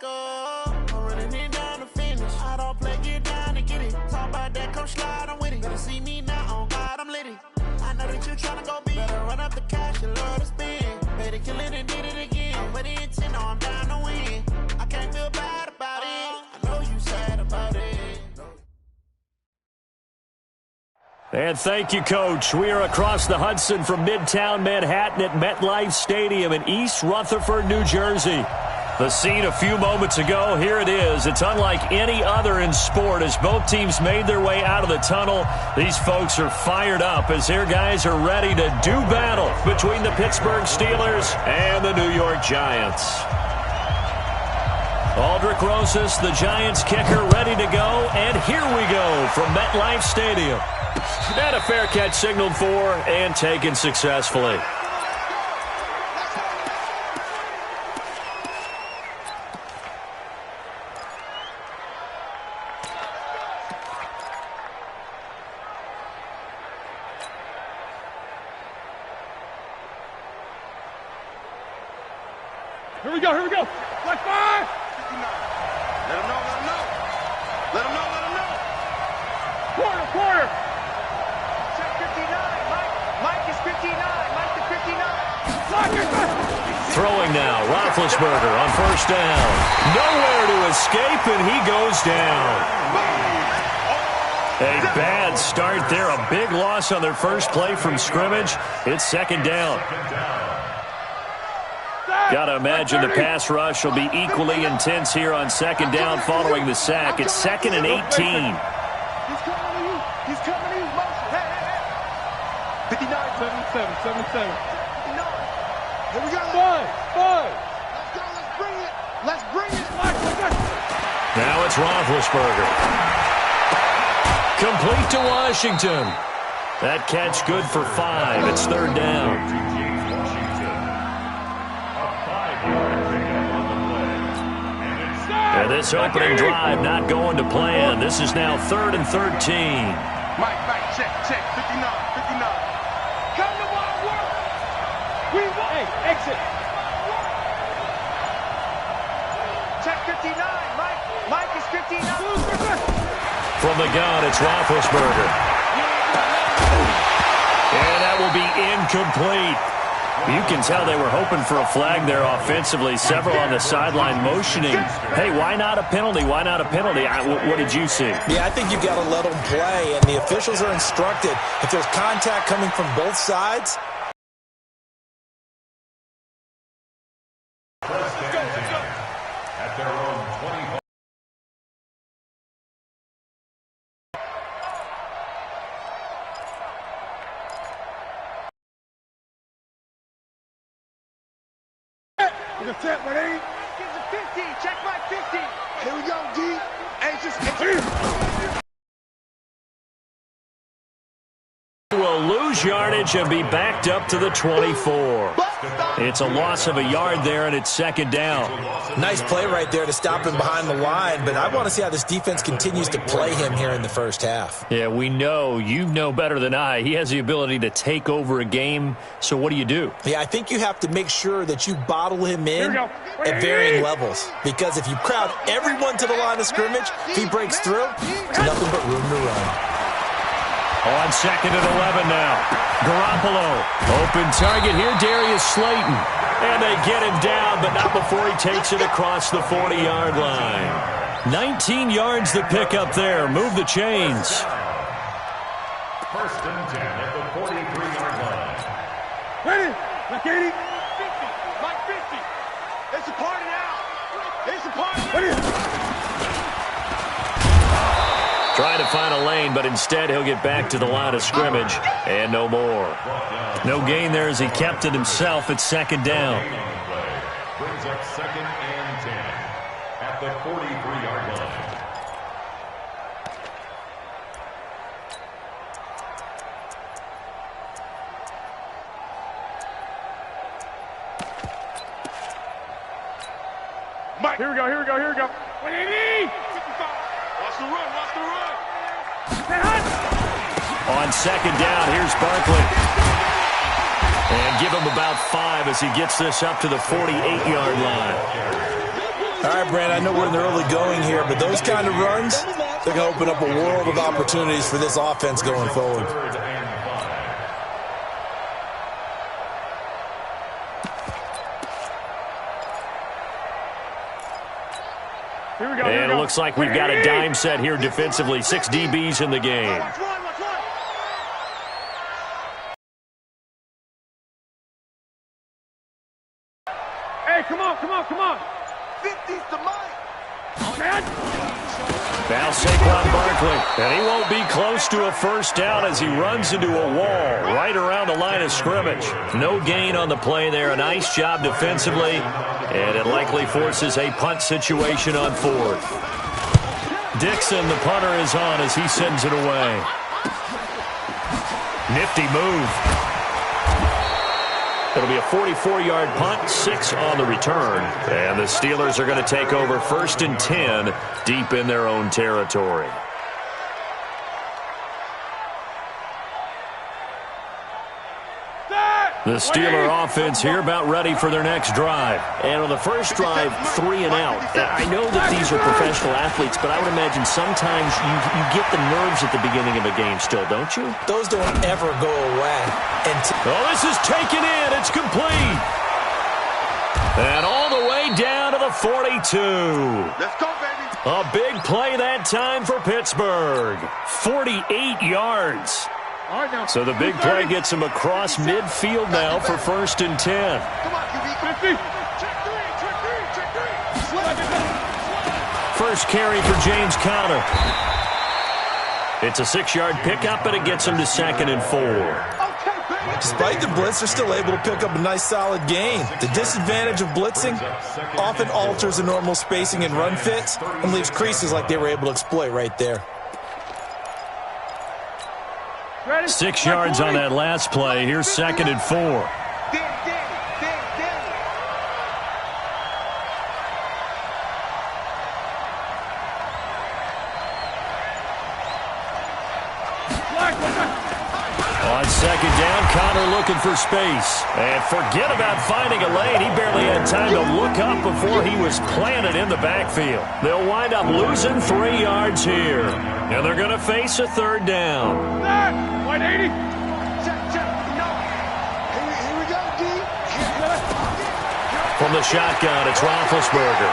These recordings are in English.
I'm running it down to finish. I don't play, get down and get it. Talk about that, come slide, I'm with it. Better see me now, on God, I'm litty. I know that you tryna go big. Better run up the cash, you love to spend. Better kill it and did it again. I'm with the intent, no, I'm down to win. I can't feel bad about it. I know you sad about it. And thank you, Coach. We are across the Hudson from Midtown Manhattan at MetLife Stadium in East Rutherford, New Jersey. The scene a few moments ago, here it is. It's unlike any other in sport as both teams made their way out of the tunnel. These folks are fired up as their guys are ready to do battle between the Pittsburgh Steelers and the New York Giants. Aldrich Rosas, the Giants kicker, ready to go. And here we go from MetLife Stadium. And a fair catch signaled for and taken successfully. Here we go, here we go. Left five. Let him know, let him know. Let him know, let him know. Quarter, quarter. Check 59. Mike is 59. Mike is 59. Throwing now, Roethlisberger on first down. Nowhere to escape, and he goes down. A bad start there. A big loss on their first play from scrimmage. It's second down. Got to imagine the pass rush will be equally intense here on second down following the sack. It's 2nd and 18. He's coming to you. He's coming to you. Hey, hey, hey. 59. 7-7. 59. Here we go. Five. Let's go. Let's bring it. Let's bring it. Now it's Roethlisberger. Complete to Washington. That catch good for 5. It's third down. And this opening drive not going to plan. This is now 3rd and 13. Mike, check. 59. Come to my work. We want. Hey, exit. Check 59. Mike is 59. From the gun, it's Roethlisberger. And that will be incomplete. You can tell they were hoping for a flag there offensively. Several on the sideline motioning. Hey, why not a penalty? Why not a penalty? What did you see? Yeah, I think you've got to let them play, and the officials are instructed. If there's contact coming from both sides, at their own 25. The set, ready? Get the 50. Check my 50. Here we go, D. Anxious. Will lose yardage and be backed up to the 24. It's a loss of a yard there, and it's second down. nice play right there to stop him behind the line, but I want to see how this defense continues to play him here in the first half. Yeah, we know. You know better than I. He has the ability to take over a game, so what do you do? Yeah, I think you have to make sure that you bottle him in at varying levels, because if you crowd everyone to the line of scrimmage, if he breaks through, there's nothing but room to run. On 2nd and 11 now. Garoppolo. Open target here, Darius Slayton. And they get him down, but not before he takes it across the 40-yard line. 19 yards to pick up there. Move the chains. 1st and 10 at the 43-yard line. Ready? Look, 80. 50. Mike 50. It's a party now. It's a party now. Ready? Trying to find a lane, but instead he'll get back to the line of scrimmage and no more. No gain there as he kept it himself at second down. Brings up 2nd and 10 at the 43-yard line. Mike, here we go. 180. 55. Watch the run. On second down, here's Barkley. And give him about 5 as he gets this up to the 48-yard line. All right, Brand, I know we're in the early going here, but those kind of runs, they're going to open up a world of opportunities for this offense going forward. And it looks like we've got a dime set here defensively. 6 DBs in the game. Hey, come on, come on, come on. 50's the mic. Now Saquon Barkley, and he won't be close to a first down as he runs into a wall right around the line of scrimmage. No gain on the play there. A nice job defensively, and it likely forces a punt situation on 4th. Dixon, the punter, is on as he sends it away. Nifty move. It'll be a 44-yard punt, 6 on the return. And the Steelers are going to take over 1st and 10 deep in their own territory. The Steeler offense here about ready for their next drive. And on the first drive, 3 and out. I know that these are professional athletes, but I would imagine sometimes you get the nerves at the beginning of a game still, don't you? Those don't ever go away. Oh, this is taken in. It's complete. And all the way down to the 42. Let's go, baby. A big play that time for Pittsburgh. 48 yards. So the big play gets him across midfield now for 1st and 10. Come on, QB. 50. First carry for James Conner. It's a 6-yard pickup, and it gets him to 2nd and 4. Despite the blitz, they're still able to pick up a nice solid gain. The disadvantage of blitzing often alters the normal spacing and run fits and leaves creases like they were able to exploit right there. 6 yards on that last play. Here's 2nd and 4. On 2nd down, Conner looking for space. And forget about finding a lane. He barely had time to look up before he was planted in the backfield. They'll wind up losing 3 yards here. And they're going to face a 3rd down. 180. Check. No. Here we go, D. From the shotgun, it's Roethlisberger.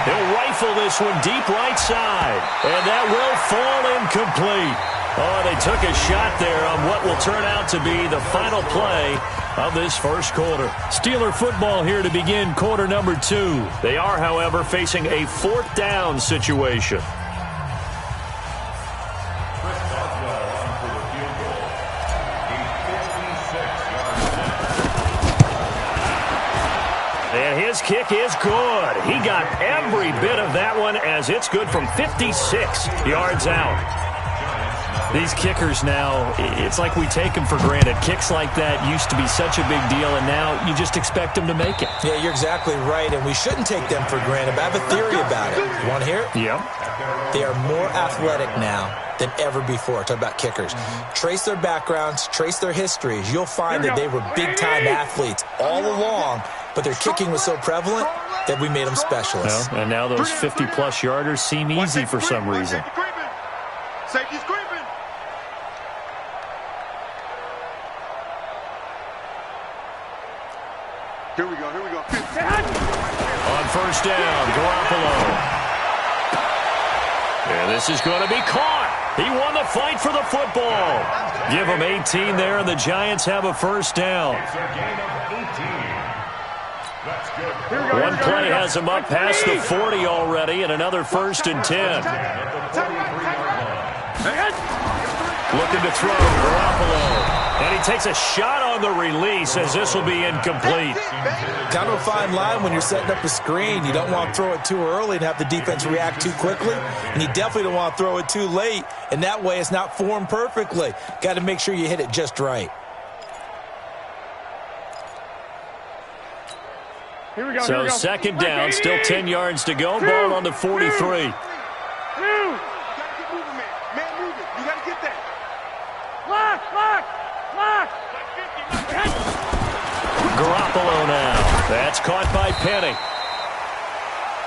He'll rifle this one deep right side. And that will fall incomplete. Oh, they took a shot there on what will turn out to be the final play of this first quarter. Steeler football here to begin quarter number 2. They are, however, facing a 4th down situation. And his kick is good. He got every bit of that one as it's good from 56 yards out. These kickers now, it's like we take them for granted. Kicks like that used to be such a big deal, and now you just expect them to make it. Yeah, you're exactly right, and we shouldn't take them for granted. But I have a theory about it. You want to hear it? Yep. They are more athletic now than ever before. Talk about kickers. Trace their backgrounds, trace their histories. You'll find that they were big-time athletes all along, but their kicking was so prevalent that we made them specialists. Well, and now those 50-plus yarders seem easy for some reason. Safety's creeping. Here we go. On 1st down, Garoppolo. And this is going to be caught. He won the fight for the football. Give him 18 there, and the Giants have a 1st down. One play has him up past the 40 already, and another 1st and 10. Looking to throw, Garoppolo. And he takes a shot on the release as this will be incomplete. Kind of a fine line when you're setting up a screen. You don't want to throw it too early and have the defense react too quickly. And you definitely don't want to throw it too late. And that way it's not formed perfectly. Got to make sure you hit it just right. Here we go. So 2nd down, still 10 yards to go. Ball on the 43. Garoppolo now. That's caught by Penny.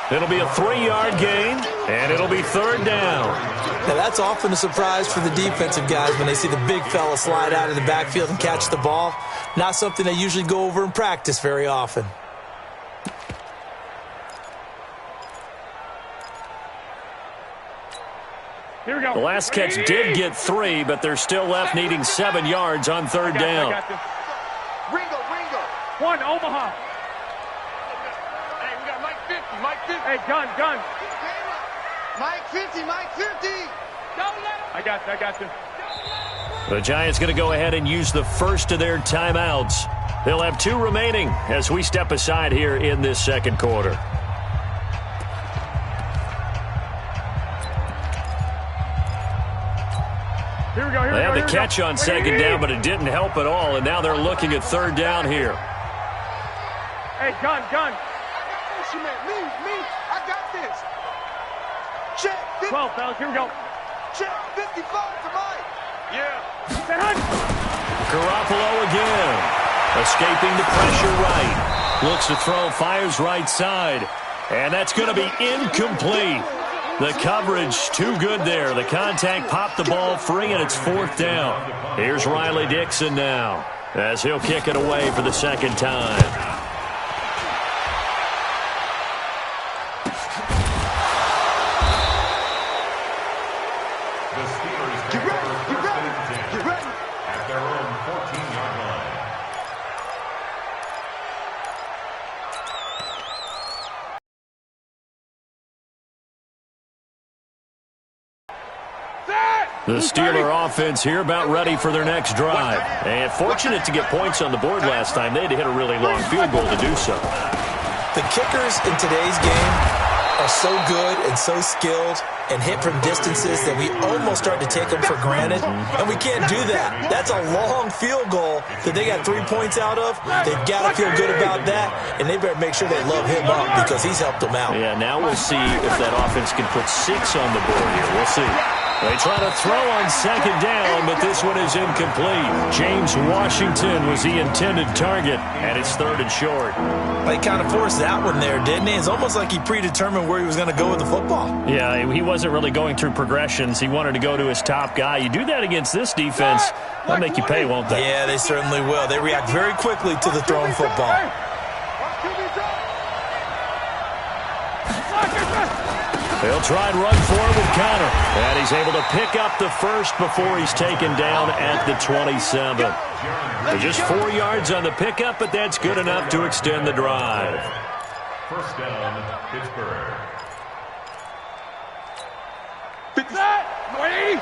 It'll be a 3-yard gain, and it'll be 3rd down. Now, that's often a surprise for the defensive guys when they see the big fella slide out of the backfield and catch the ball. Not something they usually go over in practice very often. Here we go. The last catch did get 3, but they're still left needing 7 yards on 3rd down. Ringo. One, Omaha. Hey, we got Mike 50, Mike 50. Hey, gun. Mike 50, Mike 50. Don't let him. I got you. The Giants going to go ahead and use the first of their timeouts. They'll have 2 remaining as we step aside here in this second quarter. They had the catch on 2nd down, but it didn't help at all, and now they're looking at 3rd down here. Hey, gun. Me. I got this. Check. 12, fellas. Here we go. Check. 55 to Mike. Yeah. Garoppolo again. Escaping the pressure right. Looks to throw, fires right side. And that's going to be incomplete. The coverage too good there. The contact popped the ball free, and it's 4th down. Here's Riley Dixon now as he'll kick it away for the 2nd time. The Steelers take over 1st and 10 at their own 14-yard line. The Steeler offense here about ready for their next drive. And fortunate to get points on the board last time. They had to hit a really long field goal to do so. The kickers in today's game are so good and so skilled and hit from distances that we almost start to take them for granted. And we can't do that. That's a long field goal that they got 3 points out of. They've got to feel good about that, and they better make sure they love him up because he's helped them out. Yeah, now we'll see if that offense can put 6 on the board here. We'll see. They try to throw on 2nd down, but this one is incomplete. James Washington was the intended target, and it's 3rd and short. They kind of forced that one there, didn't he? It's almost like he predetermined where he was going to go with the football. Yeah, he wasn't really going through progressions. He wanted to go to his top guy. You do that against this defense, they'll make you pay, won't they? Yeah, they certainly will. They react very quickly to the thrown football. They'll try and run forward with Connor. And he's able to pick up the first before he's taken down at the 27. Just 4 yards on the pickup, but that's good enough to extend the drive. 1st down, Pittsburgh. Wait.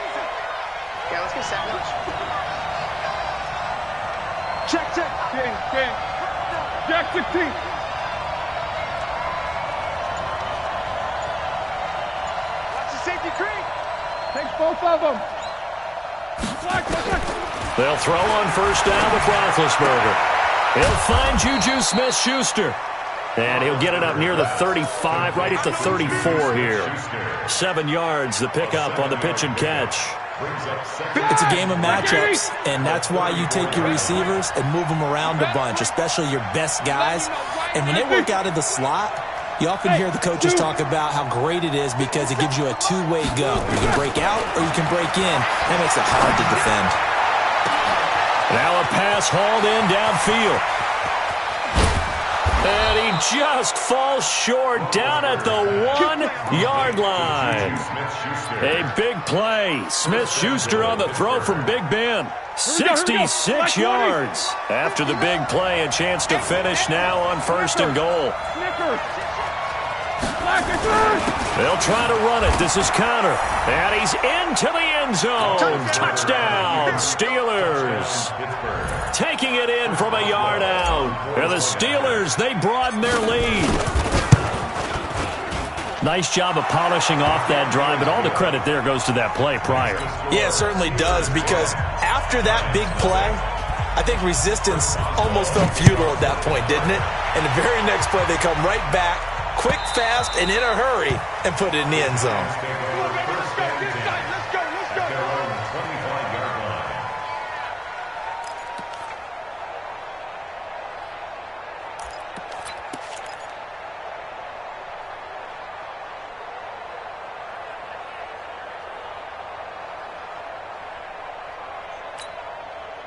Yeah, let's get 7. Check. 10. Jack 16. Safety creek. Takes both of them. They'll throw on 1st down with Roethlisberger. He'll find Juju Smith-Schuster. And he'll get it up near the 35, right at the 34 here. 7 yards, the pickup on the pitch and catch. It's a game of matchups, and that's why you take your receivers and move them around a bunch, especially your best guys. And when they work out of the slot, you often hear the coaches talk about how great it is because it gives you a two-way go. You can break out or you can break in. That makes it hard to defend. Now a pass hauled in downfield. And he just falls short down at the 1-yard line. A big play. Smith-Schuster on the throw from Big Ben. 66 yards. After the big play, a chance to finish now on 1st and goal. They'll try to run it. This is Connor. And he's into the end zone. Touchdown, Steelers. Taking it in from a yard out. And the Steelers, they broaden their lead. Nice job of polishing off that drive, but all the credit there goes to that play prior. Yeah, it certainly does, because after that big play, I think resistance almost felt futile at that point, didn't it? And the very next play, they come right back, quick, fast, and in a hurry, and put it in the end zone.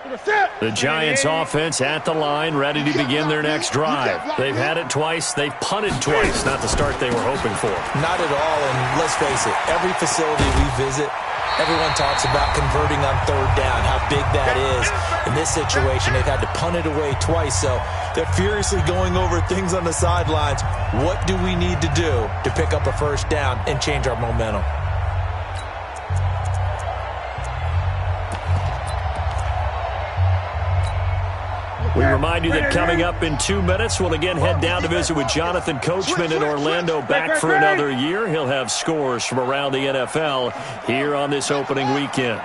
The Giants offense at the line, ready to begin their next drive. They've had it twice. They've punted twice. Not the start they were hoping for. Not at all, and let's face it, every facility we visit, everyone talks about converting on third down, how big that is. In this situation, they've had to punt it away twice, so they're furiously going over things on the sidelines. What do we need to do to pick up a first down and change our momentum? We remind you that coming up in 2 minutes, we'll again head down to visit with Jonathan Coachman in Orlando, back for another year. He'll have scores from around the NFL here on this opening weekend.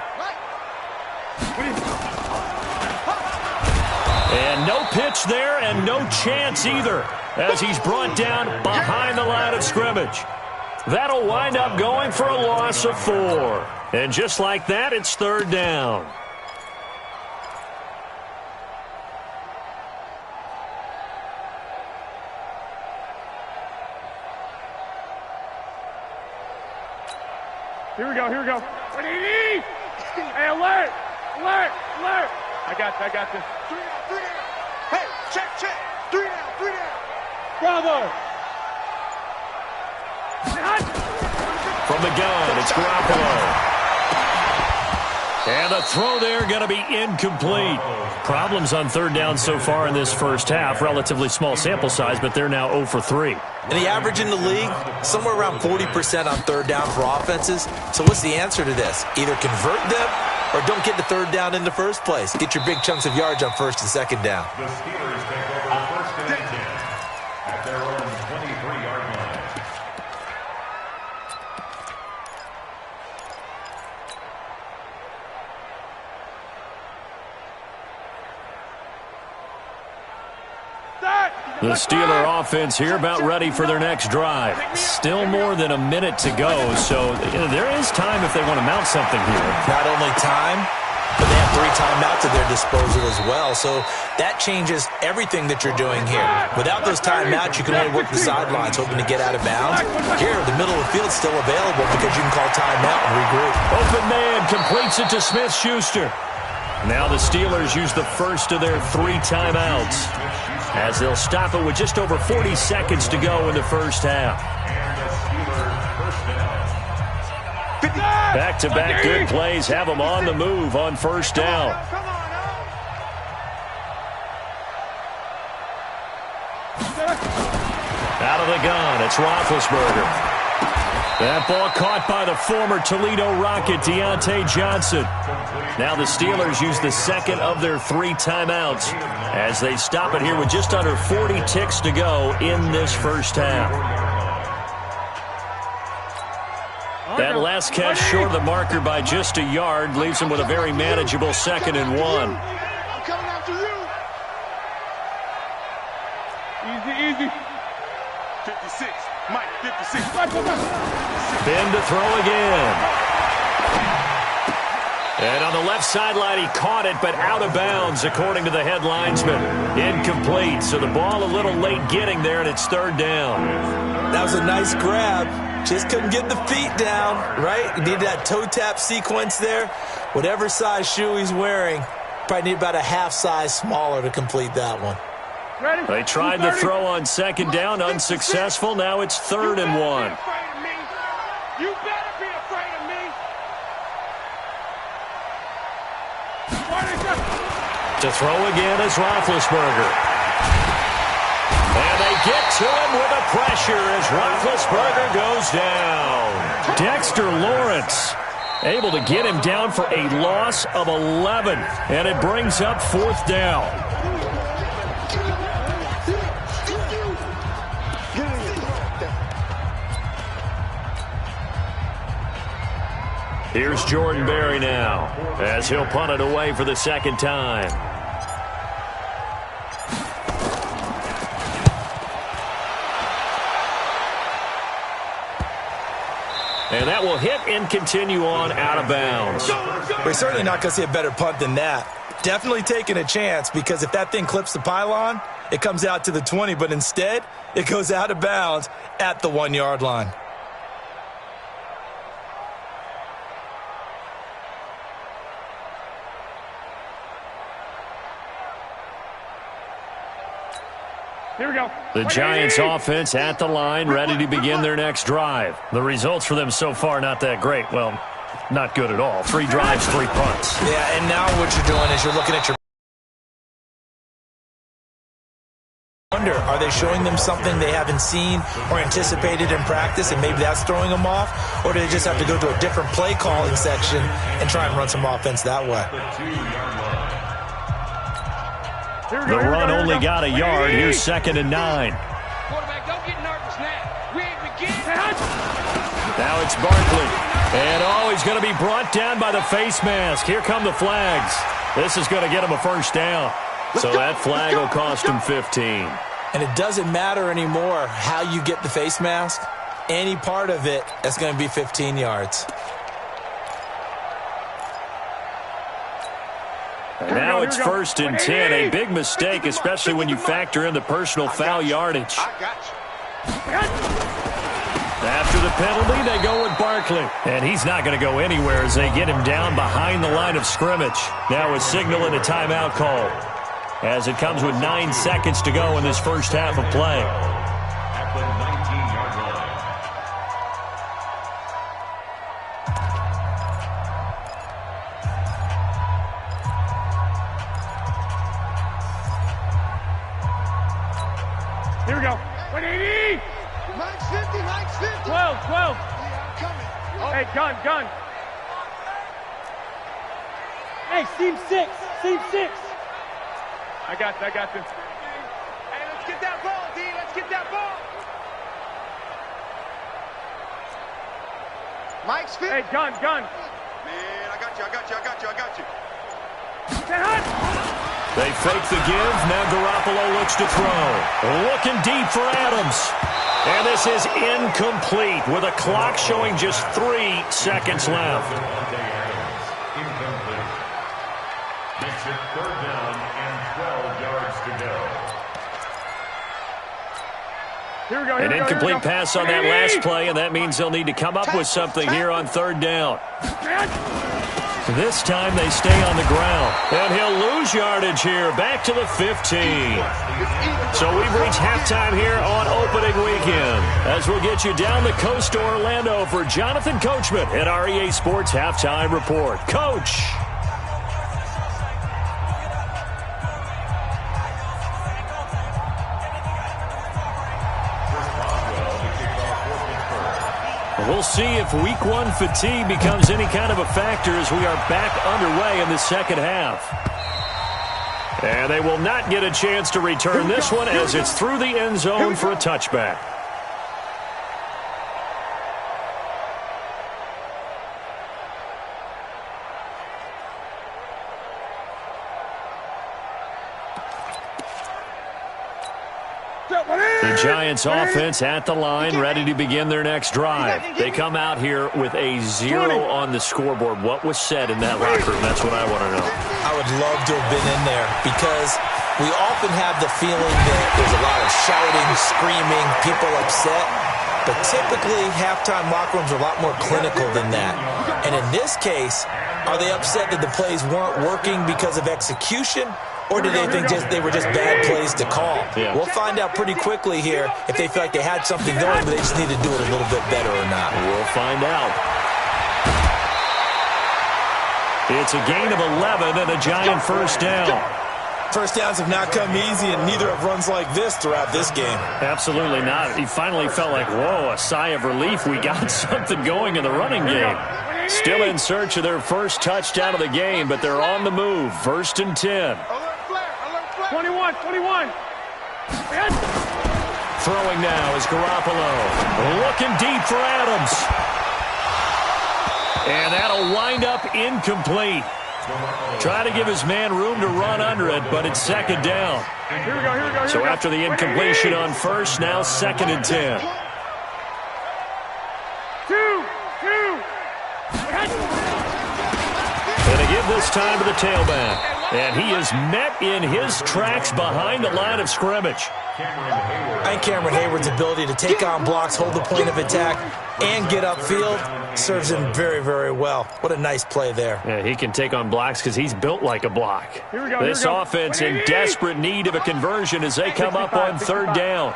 And no pitch there and no chance either as he's brought down behind the line of scrimmage. That'll wind up going for a loss of 4. And just like that, it's third down. Here we go. What do you need? Hey, alert! I got this. 3 down. Hey, check. 3 down. Bravo! From the gun, it's Garoppolo. And the throw there going to be incomplete. Problems on third down so far in this first half. Relatively small sample size, but they're now 0 for 3. And the average in the league, somewhere around 40% on third down for offenses. So what's the answer to this? Either convert them or don't get the third down in the first place. Get your big chunks of yards on first and second down. The Steelers take over first and 10 at their own 23-yard line. The Steeler offense here about ready for their next drive. Still more than a minute to go, so there is time if they want to mount something here. Not only time, but they have 3 timeouts at their disposal as well, so that changes everything that you're doing here. Without those timeouts, you can only work the sidelines, hoping to get out of bounds. Here, the middle of the field is still available because you can call timeout and regroup. Open man completes it to Smith-Schuster. Now the Steelers use the first of their 3 timeouts, as they'll stop it with just over 40 seconds to go in the first half. Back-to-back good plays have them on the move on first down. Out of the gun, it's Roethlisberger. That ball caught by the former Toledo Rocket, Deontay Johnson. Now the Steelers use the second of their 3 timeouts as they stop it here with just under 40 ticks to go in this first half. That last catch short of the marker by just a yard leaves them with a very manageable 2nd and 1. I'm coming after you. Easy. 56. Mike, 56. Ben to throw again. And on the left sideline, he caught it, but out of bounds, according to the head linesman. Incomplete, so the ball a little late getting there, and it's third down. That was a nice grab. Just couldn't get the feet down, right? You need that toe tap sequence there. Whatever size shoe he's wearing, probably need about a half size smaller to complete that one. Ready? They tried the throw on second down, unsuccessful. Now it's 3rd and 1. You better be afraid of me. To throw again is Roethlisberger. And they get to him with the pressure as Roethlisberger goes down. Dexter Lawrence able to get him down for a loss of 11. And it brings up 4th down. Here's Jordan Berry now as he'll punt it away for the 2nd time. And that will hit and continue on out of bounds. We're certainly not going to see a better punt than that. Definitely taking a chance, because if that thing clips the pylon, it comes out to the 20, but instead it goes out of bounds at the 1-yard line. Here we go. The Giants offense at the line, ready to begin their next drive. The results for them so far not that great. Well, not good at all. 3 drives, 3 punts. Yeah, and now what you're doing is you're looking at your wonder, are they showing them something they haven't seen or anticipated in practice, and maybe that's throwing them off? Or do they just have to go to a different play calling section and try and run some offense that way? The run only got a yard. Here's 2nd and 9. Quarterback, don't get nervous now. We ain't beginning. Now it's Barkley. And, he's going to be brought down by the face mask. Here come the flags. This is going to get him a first down. So that flag will cost him 15. And it doesn't matter anymore how you get the face mask. Any part of it is going to be 15 yards. And now it's 1st and 10. A big mistake, especially when you factor in the personal foul yardage. After the penalty, they go with Barkley. And he's not going to go anywhere as they get him down behind the line of scrimmage. Now a signal and a timeout call, as it comes with 9 seconds to go in this first half of play. At the 19-yard line. Here we go. 180. Mike's 50, Mike's 50. 12. Yeah, I'm coming. Hey, gun. Hey, seam 6. I got this. Hey, let's get that ball, D. Let's get that ball. Mike's 50. Hey, gun. Man, I got you. They fake the give. Now Garoppolo looks to throw. Looking deep for Adams. And this is incomplete with a clock showing just 3 seconds left. Incomplete. Makes it 3rd down and 12 yards to go. Here we go. An incomplete pass on that last play, and that means they'll need to come up with something here on 3rd down. This time they stay on the ground, and he'll lose yardage here, back to the 15. So we've reached halftime here on opening weekend, as we'll get you down the coast to Orlando for Jonathan Coachman at our EA Sports Halftime Report. Coach. We'll see if Week 1 fatigue becomes any kind of a factor as we are back underway in the second half. And they will not get a chance to return this one as it's through the end zone for a touchback. The Giants offense at the line, ready to begin their next drive. They come out here with a 0 on the scoreboard. What was said in that locker room? That's what I want to know. I would love to have been in there, because we often have the feeling that there's a lot of shouting, screaming, people upset. But typically, halftime locker rooms are a lot more clinical than that. And in this case, are they upset that the plays weren't working because of execution? Or do they think they were just bad plays to call? Yeah. We'll find out pretty quickly here if they feel like they had something going, but they just need to do it a little bit better or not. We'll find out. It's a gain of 11 and a Giant first down. First downs have not come easy, and neither have runs like this throughout this game. Absolutely not. He finally felt like, whoa, a sigh of relief. We got something going in the running game. Still in search of their first touchdown of the game, but they're on the move. 1st and 10. 21. Throwing now is Garoppolo. Looking deep for Adams. And that'll wind up incomplete. Try to give his man room to run under it, but it's 2nd down. Here we go. So after the incompletion on 1st, now 2nd and 10. 2. And a give give this time to the tailback. And he is met in his tracks behind the line of scrimmage. I think Cameron Hayward's ability to take on blocks, hold the point of attack, and get upfield serves him very, very well. What a nice play there. Yeah, he can take on blocks because he's built like a block. Here we go, This offense in desperate need of a conversion as they come up on third down.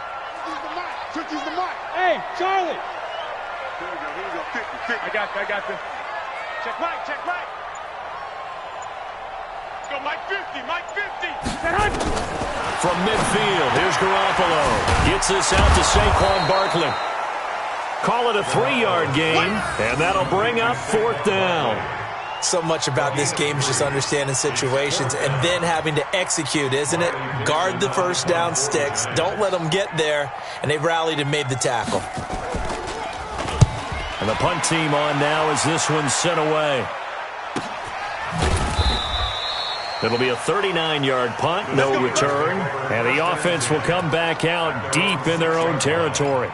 Hey, Charlie. Here we go. 50. I got this. Check right. Let's go, Mike 50. From midfield, here's Garoppolo. Gets this out to Saquon Barkley. Call it a 3-yard game, and that'll bring up fourth down. So much about this game is just understanding situations and then having to execute, isn't it? Guard the first down sticks. Don't let them get there. And they rallied and made the tackle. And the punt team on now as this one's sent away. It'll be a 39-yard punt, no return. And the offense will come back out deep in their own territory.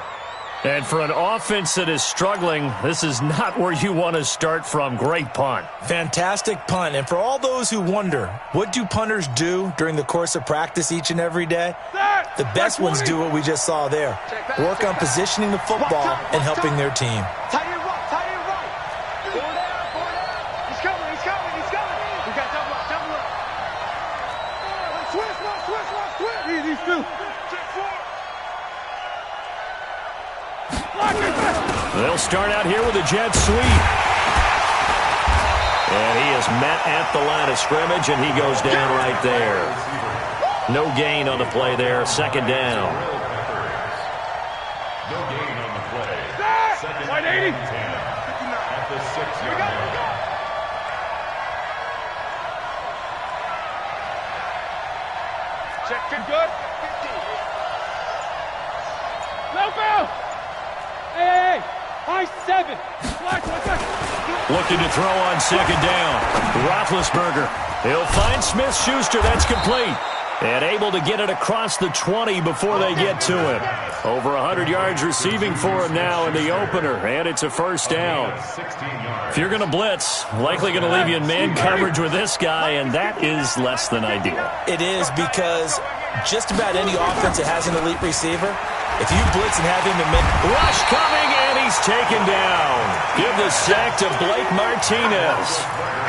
And for an offense that is struggling, this is not where you want to start from. Great punt. Fantastic punt. And for all those who wonder, what do punters do during the course of practice each and every day? The best ones do what we just saw there. Work on positioning the football and helping their team. Tight end right. Four down. He's coming. We got double up. Switch. These two. Check 4. They'll start out here with a jet sweep. And he is met at the line of scrimmage, and he goes down right there. No gain on the play there. Second down. No gain on the play. Second White 80. and 10 at the 6-yard line. Check it good. No foul. Hey, high 7. Looking to throw on second down. Roethlisberger. He'll find Smith-Schuster. That's complete. And able to get it across the 20 before they get to him. Over 100 yards receiving for him now in the opener. And it's a first down. If you're going to blitz, likely going to leave you in man coverage with this guy, and that is less than ideal. It is because just about any offense that has an elite receiver, if you blitz and have him in mid... Rush coming, and he's taken down. Give the sack to Blake Martinez.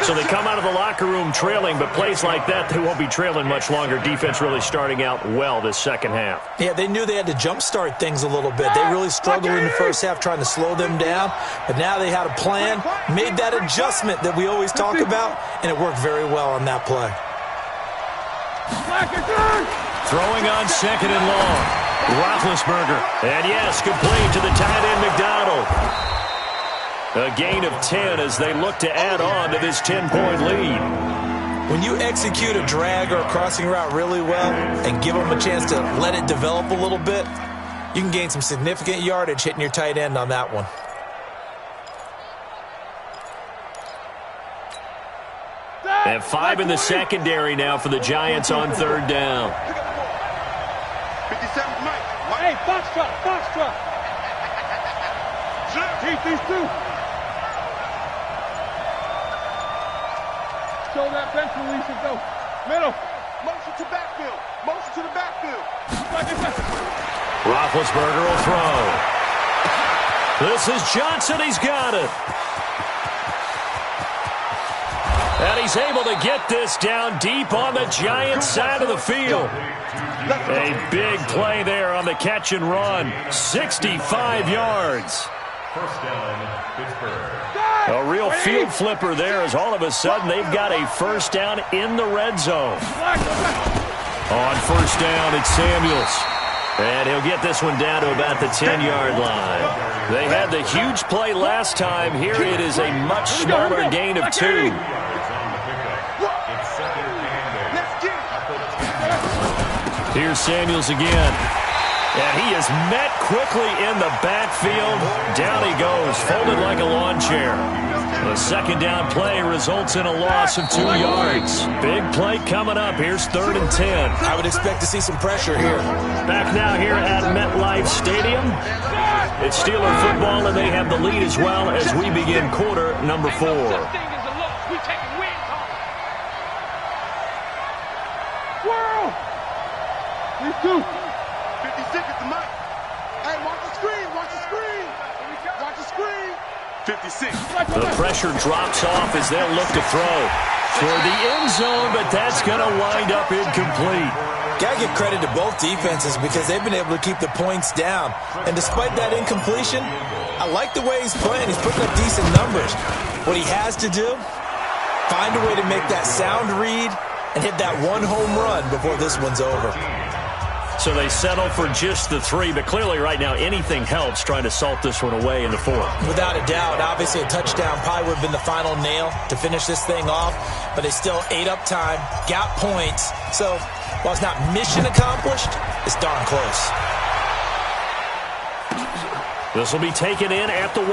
So they come out of the locker room trailing, but plays like that, they won't be trailing much longer. Defense really starting out well this second half. Yeah, they knew they had to jumpstart things a little bit. They really struggled in the first half trying to slow them down, but now they had a plan, made that adjustment that we always talk about, and it worked very well on that play. Throwing on second and long. Roethlisberger. And yes, complete to the tight end McDonald. A gain of 10 as they look to add on to this 10-point lead. When you execute a drag or a crossing route really well and give them a chance to let it develop a little bit, you can gain some significant yardage hitting your tight end on that one. And 5 in the secondary now for the Giants on third down. 57 Mike. Hey, Foxtrot. Keep these two. Show that bench release and go. Middle. Motion to the backfield. Roethlisberger will throw. This is Johnson. He's got it. And he's able to get this down deep on the Giants side of the field. A big play there on the catch and run. 65 yards. First down, Pittsburgh. A real field flipper there as all of a sudden they've got a first down in the red zone. On first down, it's Samuels. And he'll get this one down to about the 10-yard line. They had the huge play last time. Here it is a much smaller gain of 2. Here's Samuels again. And he is met quickly in the backfield. Down he goes, folded like a lawn chair. The second down play results in a loss of 2 yards. Big play coming up. Here's 3rd and 10. I would expect to see some pressure here. Back now here at MetLife Stadium. It's Steeler football, and they have the lead as well as we begin quarter number 4. Such thing as a loss. We taking wins home. 2. 56 at the mic. Hey, watch the screen. Watch the screen. Watch the screen. 56. The pressure drops off as they'll look to throw toward the end zone, but that's going to wind up incomplete. Got to give credit to both defenses because they've been able to keep the points down. And despite that incompletion, I like the way he's playing. He's putting up decent numbers. What he has to do, find a way to make that sound read and hit that one home run before this one's over. So they settle for just the 3, but clearly right now anything helps trying to salt this one away in the 4th. Without a doubt, obviously a touchdown probably would have been the final nail to finish this thing off, but they still ate up time, got points. So while it's not mission accomplished, it's darn close. This will be taken in at the 1.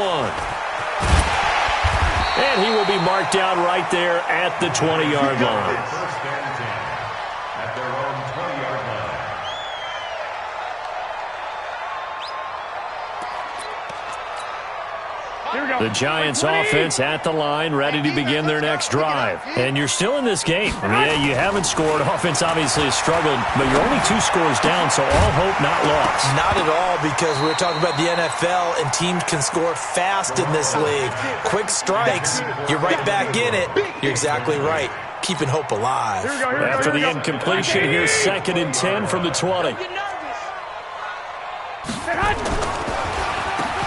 And he will be marked down right there at the 20-yard line. First and 10 at their own 20-yard line. The Giants offense at the line, ready to begin their next drive. And you're still in this game. Yeah, you haven't scored. Offense obviously has struggled, but you're only 2 scores down, so all hope not lost. Not at all, because we're talking about the NFL, and teams can score fast in this league. Quick strikes, you're right back in it. You're exactly right. Keeping hope alive. After the incompletion, here's 2nd and 10 from the 20.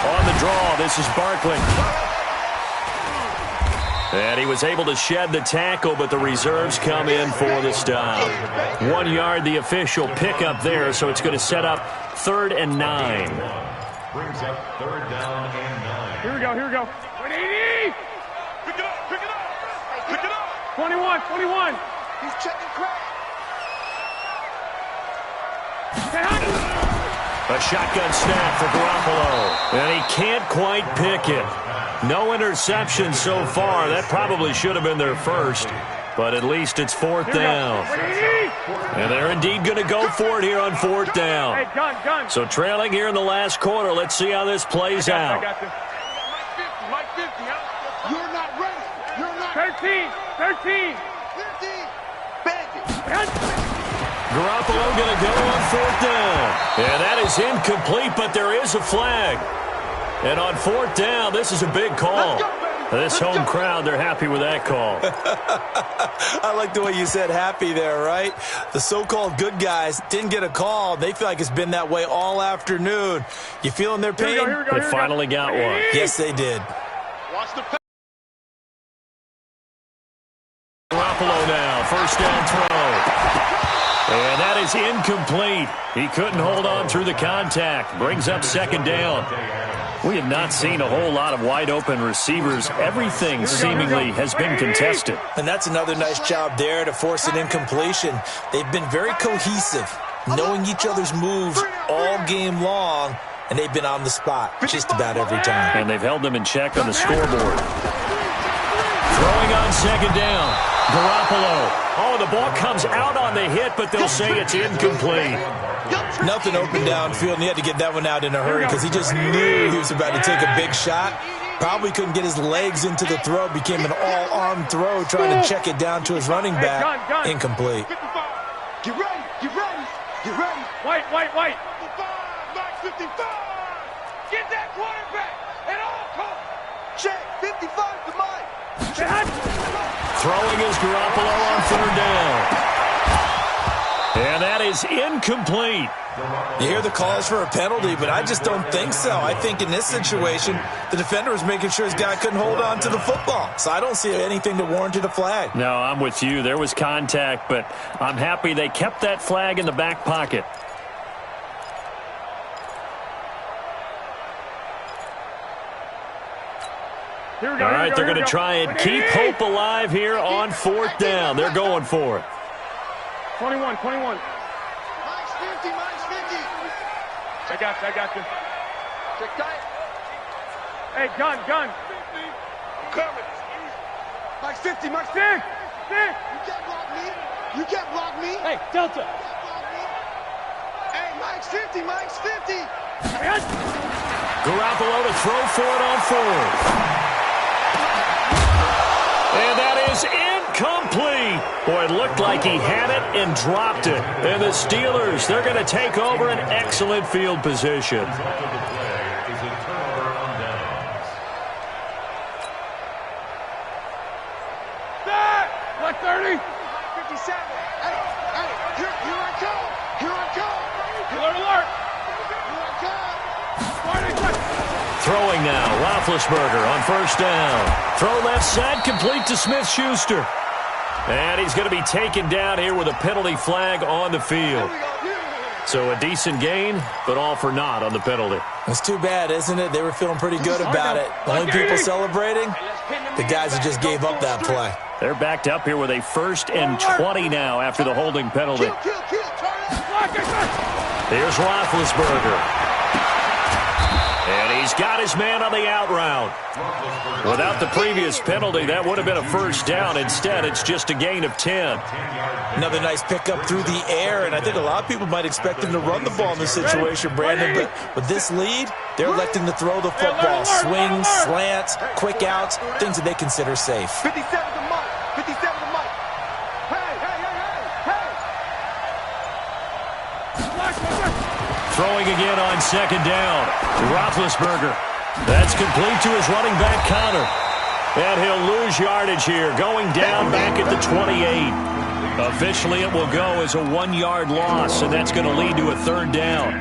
On the draw, this is Barkley. And he was able to shed the tackle, but the reserves come in for the stop. 1 yard, the official pickup there, so it's going to set up 3rd and 9. Brings up 3rd down and 9. Here we go, here we go. 180! Pick it up, pick it up. Pick it up. 21, 21. He's checking crack. A shotgun snap for Garoppolo. And he can't quite pick it. No interception so far. That probably should have been their first. But at least it's 4th down. And they're indeed going to go for it here on 4th down. Hey, gun. So trailing here in the last quarter. Let's see how this plays out. I got this. Mike 50, huh? You're not ready. You're not 13. 50. Bandit. Garoppolo going to go on 4th down. And that is incomplete, but there is a flag. And on 4th down, this is a big call. This home crowd, they're happy with that call. I like the way you said happy there, right? The so-called good guys didn't get a call. They feel like it's been that way all afternoon. You feeling their pain? Here we go. They finally got one. Yes, they did. Watch the Garoppolo now, 1st down throw. And that is incomplete. He couldn't hold on through the contact. Brings up 2nd down. We have not seen a whole lot of wide-open receivers. Everything seemingly has been contested. And that's another nice job there to force an incompletion. They've been very cohesive, knowing each other's moves all game long, and they've been on the spot just about every time. And they've held them in check on the scoreboard. Throwing on 2nd down. Garoppolo. Oh, the ball comes out on the hit, but they'll say it's incomplete. Nothing open downfield, and he had to get that one out in a hurry because he just knew he was about to take a big shot. Probably couldn't get his legs into the throw. Became an all-arm throw, trying to check it down to his running back. Incomplete. Get ready. Get ready. Get ready. White. 55. Max 55. Get that quarterback at all costs. Check. 55 to Mike. Throwing is Garoppolo on 3rd down. And that is incomplete. You hear the calls for a penalty, but I just don't think so. I think in this situation, the defender was making sure his guy couldn't hold on to the football. So I don't see anything that warranted a flag. No, I'm with you. There was contact, but I'm happy they kept that flag in the back pocket. All right, they're going to try and keep hope alive here on 4th down. They're going for it. 21. Mike's 50. I got this. Check tight. Hey, gun. Coming. Mike's 50. Mike's 50. You can't block me. Hey, Delta. Hey, Mike's 50. Garoppolo to throw for it on 4th. And that is incomplete. Boy, it looked like he had it and dropped it. And the Steelers, they're going to take over an excellent field position. Like 30. 57. Hey, here I come. Here I come. Alert, alert. Here I come. Throwing now, Roethlisberger on first down. Throw left side, complete to Smith-Schuster. And he's going to be taken down here with a penalty flag on the field. So a decent gain, but all for naught on the penalty. It's too bad, isn't it? They were feeling pretty good about it. Only people celebrating, the guys who just gave up that play. They're backed up here with a 1st and 20 now after the holding penalty. Here's Roethlisberger. And he's got his man on the out route. Without the previous penalty, that would have been a first down. Instead, it's just a gain of 10. Another nice pickup through the air, and I think a lot of people might expect him to run the ball in this situation, Brandon. But with this lead, they're electing to throw the football. Swings, slants, quick outs, things that they consider safe. 57 to Mike. 57 to Mike. Hey, hey, hey, hey, hey. Throwing again on second down. Roethlisberger. That's complete to his running back, Connor. And he'll lose yardage here, going down back at the 28. Officially, it will go as a 1-yard loss, and that's going to lead to a 3rd down.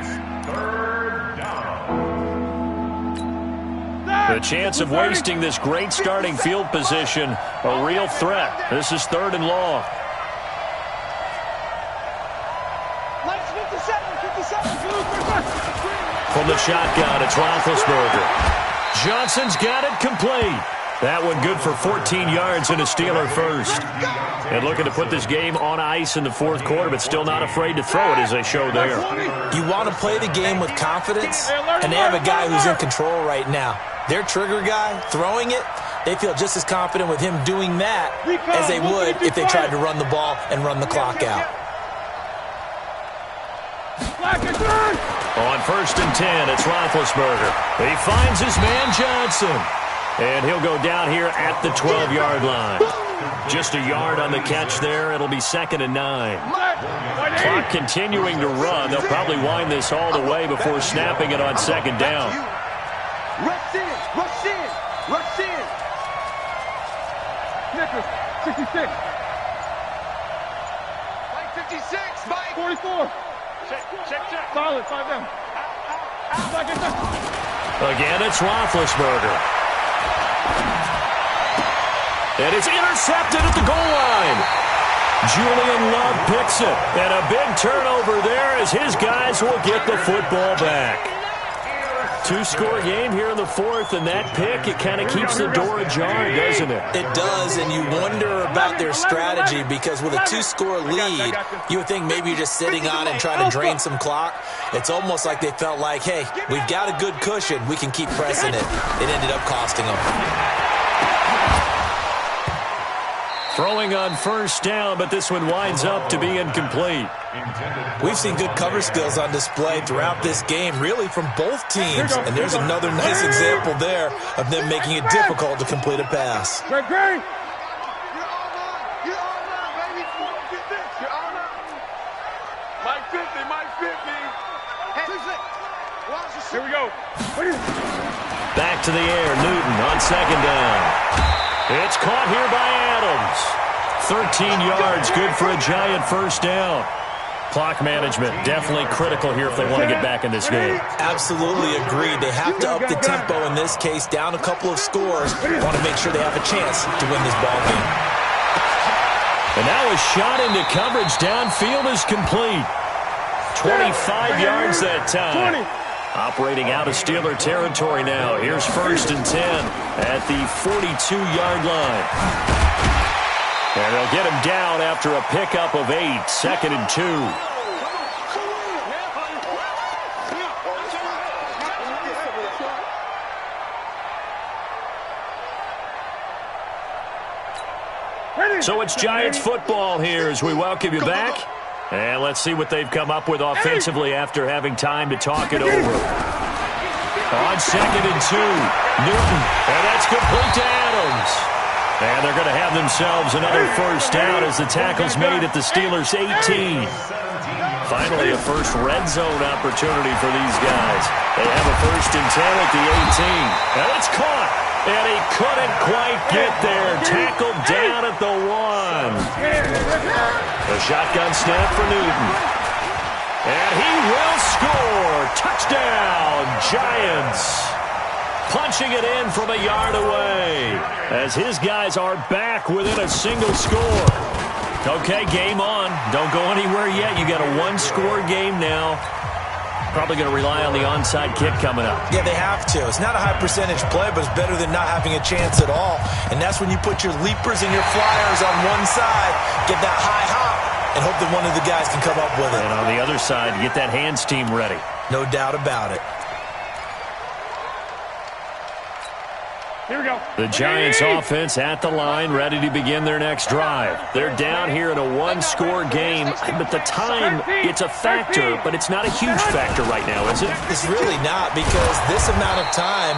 The chance of wasting this great starting field position, a real threat. This is 3rd and long. From the shotgun, it's Roethlisberger. Johnson's got it complete. That one good for 14 yards and a Steeler first. And looking to put this game on ice in the 4th quarter, but still not afraid to throw it as they show there. You want to play the game with confidence, and they have a guy who's in control right now. Their trigger guy, throwing it, they feel just as confident with him doing that as they would if they tried to run the ball and run the clock out. On 1st and 10, it's Roethlisberger. He finds his man Johnson. And he'll go down here at the 12-yard line. Just a yard on the catch there. It'll be 2nd and 9. Clock continuing to run. They'll probably wind this all the way before snapping it on 2nd down. Rush in, rush in, rush in. Nichols, 66. Mike 56, Mike. 44. Check. Solid, 5 down. Again, it's Roethlisberger. And it's intercepted at the goal line. Julian Love picks it. And a big turnover there as his guys will get the football back. 2-score game here in the 4th, and that pick, it kind of keeps the door ajar, doesn't it? It does, and you wonder about their strategy because with a 2-score lead, you would think maybe you're just sitting on and trying to drain some clock. It's almost like they felt like, hey, we've got a good cushion. We can keep pressing it. It ended up costing them. Throwing on 1st down, but this one winds up to be incomplete. We've seen good cover skills on display throughout this game, really from both teams. And there's another nice example there of them making it difficult to complete a pass. Great. You're all right, baby. Get this. You're all right. Mike 50, Mike 50. Here we go. Back to the air, Newton on 2nd down. It's caught here by Adams. 13 yards, good for a giant 1st down. Clock management definitely critical here if they want to get back in this game. Absolutely agreed. They have to up the tempo in this case, down a couple of scores. Want to make sure they have a chance to win this ball game. And now a shot into coverage downfield is complete. 25 yards that time. Operating out of Steeler territory now. Here's 1st and 10 at the 42-yard line. And they'll get him down after a pickup of 8, 2nd and 2. So it's Giants football here as we welcome you back. And let's see what they've come up with offensively after having time to talk it over. On 2nd and 2, Newton, and that's complete to Adams. And they're going to have themselves another first down as the tackle's made at the Steelers' 18. Finally, a first red zone opportunity for these guys. They have a 1st and 10 at the 18. And it's caught. And he couldn't quite get there. Tackled down at the 1. A shotgun snap for Newton. And he will score. Touchdown, Giants. Punching it in from a yard away as his guys are back within a single score. Okay, game on. Don't go anywhere yet. You got a one-score game now. Probably going to rely on the onside kick coming up. Yeah, they have to. It's not a high percentage play, but it's better than not having a chance at all. And that's when you put your leapers and your flyers on one side, get that high hop, and hope that one of the guys can come up with it. And on the other side, get that hands team ready. No doubt about it. Here we go. The Giants offense at the line, ready to begin their next drive. They're down here in a one-score game, but the time, it's a factor, but it's not a huge factor right now, is it? It's really not, because this amount of time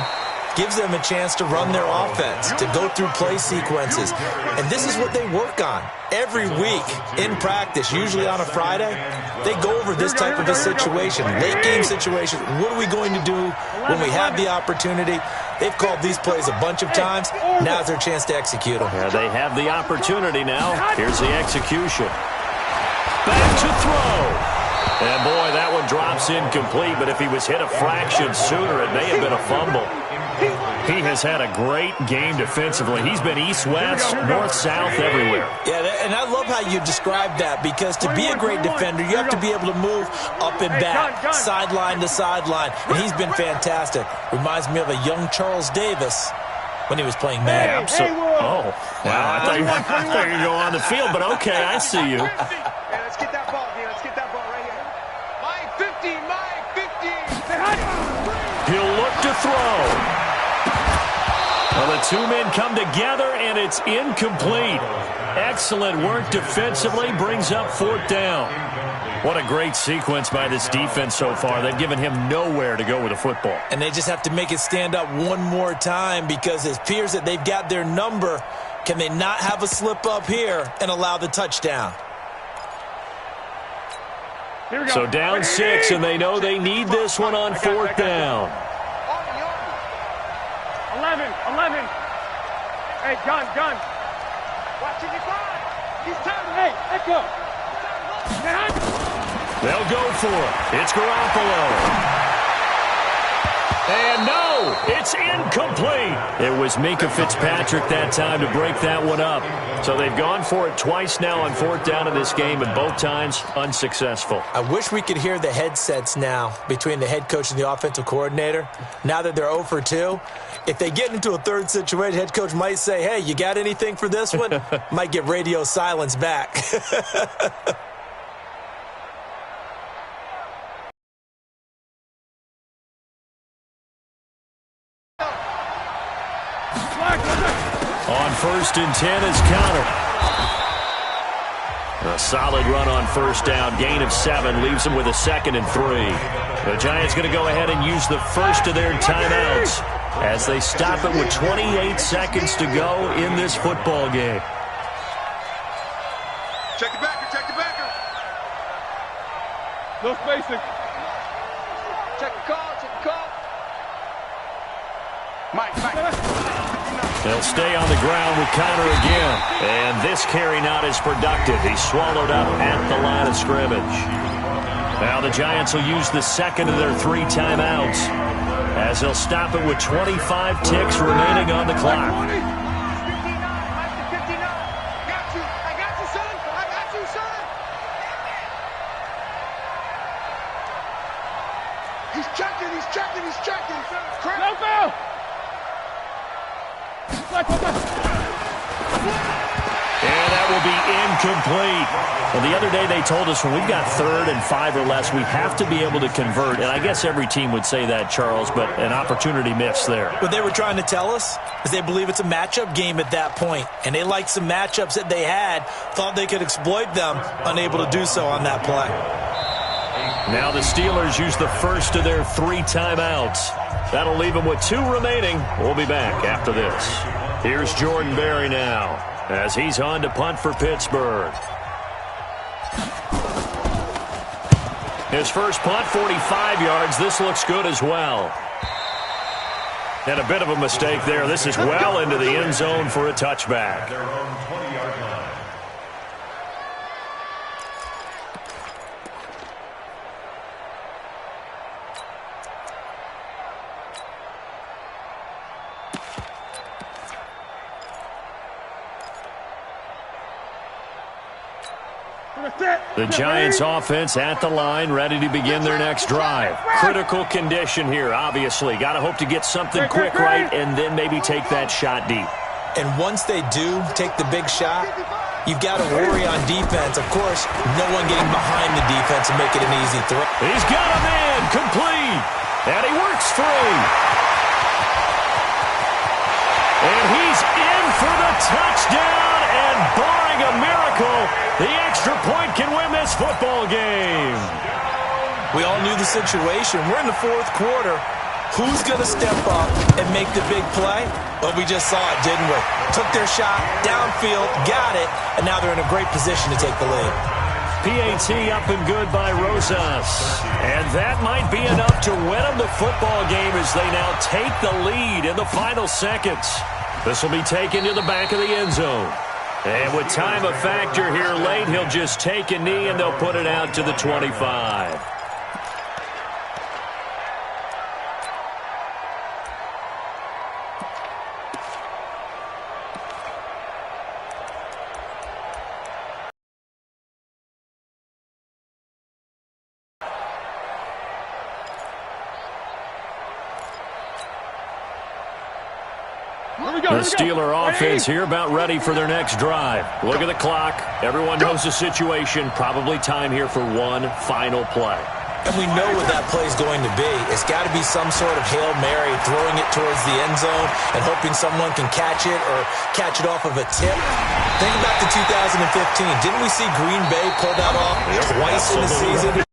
gives them a chance to run their offense, to go through play sequences. And this is what they work on every week in practice, usually on a Friday. They go over this type of a situation, late-game situation. What are we going to do when we have the opportunity? They've called these plays a bunch of times. Now's their chance to execute them. Yeah, they have the opportunity now. Here's the execution. Back to throw. And, boy, that one drops incomplete, but if he was hit a fraction sooner, it may have been a fumble. He has had a great game defensively. He's been east-west, north-south, everywhere. Yeah, and I love how you described that, because to be a great defender, you have to be able to move up and back, sideline to sideline, and he's been fantastic. Reminds me of a young Charles Davis when he was playing Madden. Oh, wow, I thought you were going to go on the field, but okay, I see you. Hey, let's get that ball here. Let's get that ball right here. My 50, my 50. He'll look to throw. Well, the two men come together, and it's incomplete. Excellent work defensively, brings up 4th down. What a great sequence by this defense so far. They've given him nowhere to go with the football. And they just have to make it stand up one more time, because it appears that they've got their number. Can they not have a slip up here and allow the touchdown? So down 6, and they know they need this one on 4th down. 11. Hey, gun. Watching your five. He's turning. Hey, let go. They'll go for it. It's Garoppolo. And no, it's incomplete. It was Minka Fitzpatrick that time to break that one up. So they've gone for it twice now on 4th down in this game, and both times unsuccessful. I wish we could hear the headsets now between the head coach and the offensive coordinator. Now that they're 0 for 2, if they get into a third situation, head coach might say, hey, you got anything for this one? Might get radio silence back. On 1st and 10 is Connor. A solid run on 1st down. Gain of 7 leaves them with a 2nd and 3. The Giants going to go ahead and use the first of their timeouts as they stop it with 28 seconds to go in this football game. Check the backer. No spacing. Check the call. Mike. They'll stay on the ground with Connor again. And this carry not as productive. He's swallowed up at the line of scrimmage. Now the Giants will use the second of their 3 timeouts as they'll stop it with 25 ticks remaining on the clock. He's checking. No foul. And that will be incomplete. Well, the other day they told us when we've got 3rd and 5 or less, we have to be able to convert. And I guess every team would say that, Charles, but an opportunity missed there. What they were trying to tell us is they believe it's a matchup game at that point. And they liked some matchups that they had, thought they could exploit them, unable to do so on that play. Now the Steelers use the first of their 3 timeouts. That'll leave them with 2 remaining. We'll be back after this. Here's Jordan Berry now as he's on to punt for Pittsburgh. His first punt, 45 yards. This looks good as well. And a bit of a mistake there. This is well into the end zone for a touchback. Their own 20-yard line. The Giants offense at the line, ready to begin their next drive. Critical condition here, obviously. Got to hope to get something quick right and then maybe take that shot deep. And once they do take the big shot, you've got to worry on defense. Of course, no one getting behind the defense and make it an easy throw. He's got him in, complete. And he works free. And he's in for the touchdown, and barring a miracle, the extra point can win this football game. We all knew the situation. We're in the fourth quarter. Who's going to step up and make the big play? Well, we just saw it, didn't we? Took their shot, downfield, got it, and now they're in a great position to take the lead. PAT up and good by Rosas. And that might be enough to win them the football game as they now take the lead in the final seconds. This will be taken to the back of the end zone. And with time a factor here late, he'll just take a knee and they'll put it out to the 25. The Steeler offense here about ready for their next drive. Look at the clock. Everyone knows the situation. Probably time here for one final play. And we know what that play is going to be. It's got to be some sort of Hail Mary, throwing it towards the end zone and hoping someone can catch it or catch it off of a tip. Think about the 2015. Didn't we see Green Bay pull that off twice in the season?